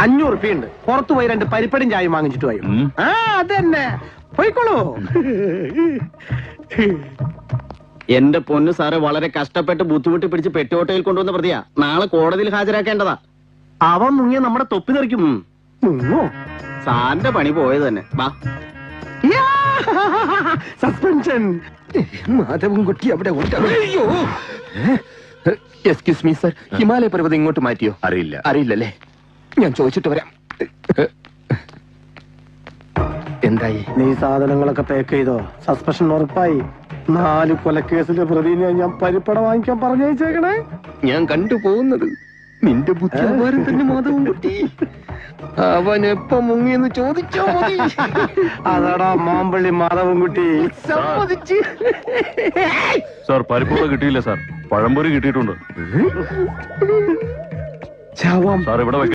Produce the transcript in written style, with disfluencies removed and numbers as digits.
500 രൂപയുണ്ട്. പുറത്തു പോയി 2 പരിപ്പടിയും ചായയും വാങ്ങിച്ചിട്ട് പോയി. ആ അതന്നെ പോയിക്കോളൂ. എന്റെ പൊന്നു സാറ് വളരെ കഷ്ടപ്പെട്ട് ബുദ്ധിമുട്ടി പിടിച്ച് പെട്ടിയോട്ടയിൽ കൊണ്ടുവന്ന പ്രതിയാ. നാളെ കോടതിയിൽ ഹാജരാക്കേണ്ടതാ. അവൻ മുങ്ങിയ നമ്മുടെ തൊപ്പി തെറിക്കും. മുങ്ങോ? സാറിന്റെ പണി പോയത് തന്നെ. വാ. സസ്പെൻഷൻ. മാധവൻകുട്ടി അവിടെ എക്സ്ക്യൂസ് മീ സർ, ഹിമാലയ പർവ്വതം ഇങ്ങോട്ട് മാറ്റിയോ? അറിയില്ലല്ലേ? ഞാൻ ചോദിച്ചിട്ട് വരാം. എന്തായി? നീ സാധനങ്ങളൊക്കെ പാക്ക് ചെയ്തോ? സസ്പെൻഷൻ ഉറപ്പായി. 4 കൊലക്കേസിലെ പ്രതിനെ ഞാൻ പരിപ്പട വാങ്ങിക്കാൻ പറഞ്ഞയച്ചേക്കണേ. ഞാൻ കണ്ടുപോകുന്നത് നിന്റെ ബുദ്ധിമാരൻ തന്നെ മാധവൻകുട്ടി. അവൻ എപ്പോ മുങ്ങിയെന്ന് ചോദിച്ചോ മതി. അതാടാ മാമ്പള്ളി മാധവൻകുട്ടി. സമ്മതിച്ച്. സാർ പരിപ്പൂട കിട്ടിയില്ല സാർ, പഴംപൊരി കിട്ടിയിട്ടുണ്ട്. ചാവാം സാർ ഇവിടെ